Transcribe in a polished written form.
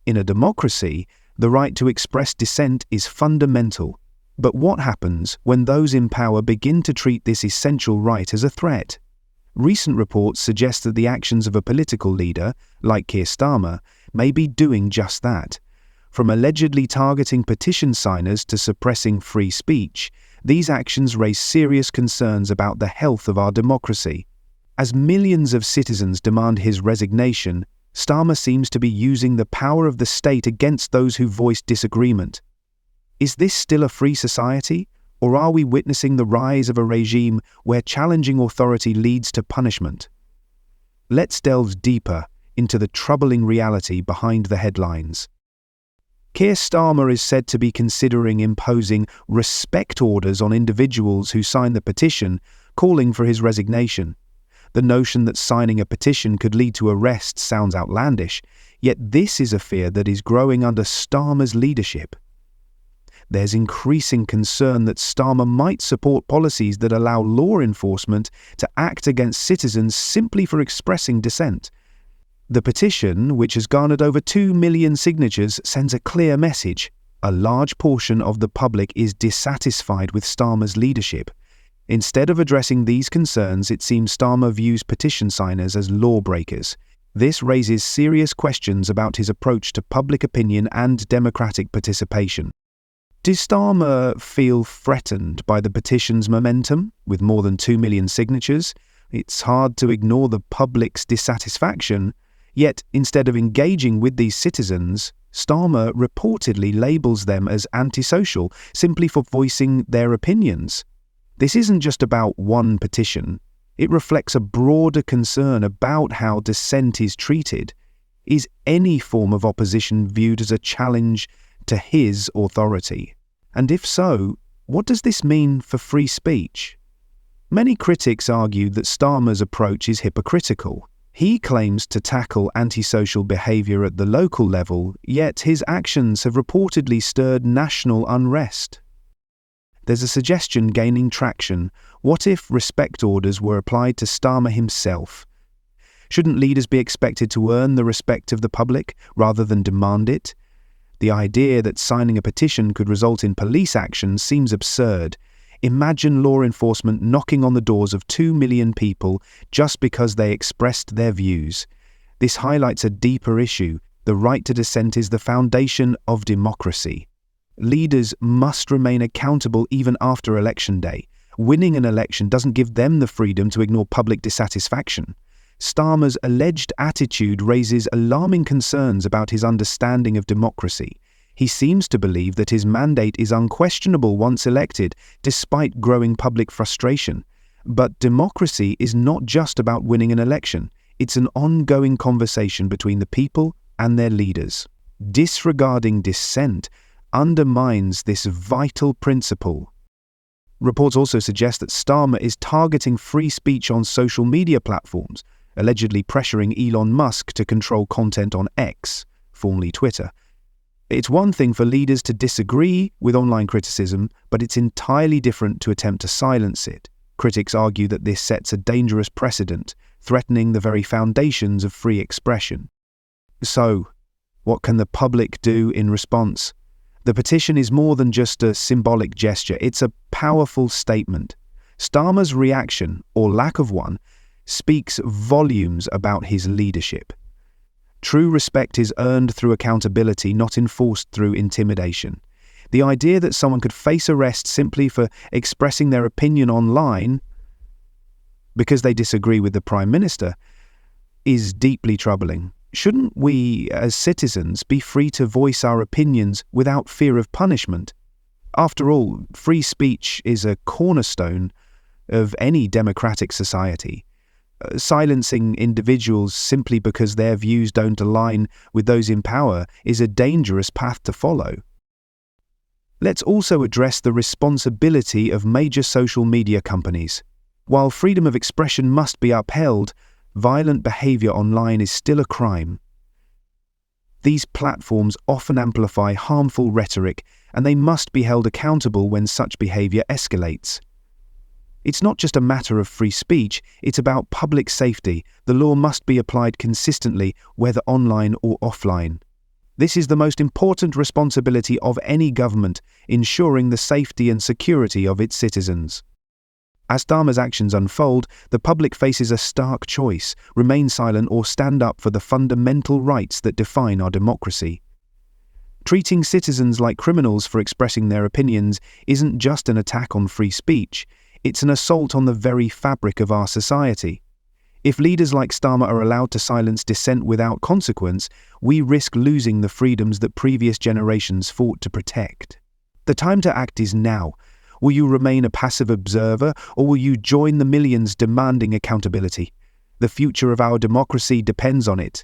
In a democracy, the right to express dissent is fundamental. But what happens when those in power begin to treat this essential right as a threat? Recent reports suggest that the actions of a political leader, like Keir Starmer, may be doing just that. From allegedly targeting petition signers to suppressing free speech, these actions raise serious concerns about the health of our democracy. As millions of citizens demand his resignation, Starmer seems to be using the power of the state against those who voice disagreement. Is this still a free society, or are we witnessing the rise of a regime where challenging authority leads to punishment? Let's delve deeper into the troubling reality behind the headlines. Keir Starmer is said to be considering imposing respect orders on individuals who sign the petition, calling for his resignation. The notion that signing a petition could lead to arrest sounds outlandish, yet this is a fear that is growing under Starmer's leadership. There's increasing concern that Starmer might support policies that allow law enforcement to act against citizens simply for expressing dissent. The petition, which has garnered over 2 million signatures, sends a clear message. A large portion of the public is dissatisfied with Starmer's leadership. Instead of addressing these concerns, it seems Starmer views petition signers as lawbreakers. This raises serious questions about his approach to public opinion and democratic participation. Does Starmer feel threatened by the petition's momentum? With more than 2 million signatures, it's hard to ignore the public's dissatisfaction. Yet, instead of engaging with these citizens, Starmer reportedly labels them as antisocial simply for voicing their opinions. This isn't just about one petition. It reflects a broader concern about how dissent is treated. Is any form of opposition viewed as a challenge to his authority? And if so, what does this mean for free speech? Many critics argue that Starmer's approach is hypocritical. He claims to tackle antisocial behavior at the local level, yet his actions have reportedly stirred national unrest. There's a suggestion gaining traction. What if respect orders were applied to Starmer himself? Shouldn't leaders be expected to earn the respect of the public rather than demand it? The idea that signing a petition could result in police action seems absurd. Imagine law enforcement knocking on the doors of 2 million people just because they expressed their views. This highlights a deeper issue. The right to dissent is the foundation of democracy. Leaders must remain accountable even after Election Day. Winning an election doesn't give them the freedom to ignore public dissatisfaction. Starmer's alleged attitude raises alarming concerns about his understanding of democracy. He seems to believe that his mandate is unquestionable once elected, despite growing public frustration. But democracy is not just about winning an election. It's an ongoing conversation between the people and their leaders. Disregarding dissent undermines this vital principle. Reports also suggest that Starmer is targeting free speech on social media platforms, allegedly pressuring Elon Musk to control content on X, formerly Twitter. It's one thing for leaders to disagree with online criticism, but it's entirely different to attempt to silence it. Critics argue that this sets a dangerous precedent, threatening the very foundations of free expression. So, what can the public do in response? The petition is more than just a symbolic gesture, it's a powerful statement. Starmer's reaction, or lack of one, speaks volumes about his leadership. True respect is earned through accountability, not enforced through intimidation. The idea that someone could face arrest simply for expressing their opinion online because they disagree with the Prime Minister is deeply troubling. Shouldn't we, as citizens, be free to voice our opinions without fear of punishment? After all, free speech is a cornerstone of any democratic society. Silencing individuals simply because their views don't align with those in power is a dangerous path to follow. Let's also address the responsibility of major social media companies. While freedom of expression must be upheld, violent behavior online is still a crime. These platforms often amplify harmful rhetoric, and they must be held accountable when such behavior escalates. It's not just a matter of free speech, it's about public safety. The law must be applied consistently, whether online or offline. This is the most important responsibility of any government, ensuring the safety and security of its citizens. As Starmer's actions unfold, the public faces a stark choice: remain silent or stand up for the fundamental rights that define our democracy. Treating citizens like criminals for expressing their opinions isn't just an attack on free speech, it's an assault on the very fabric of our society. If leaders like Starmer are allowed to silence dissent without consequence, we risk losing the freedoms that previous generations fought to protect. The time to act is now. Will you remain a passive observer, or will you join the millions demanding accountability? The future of our democracy depends on it.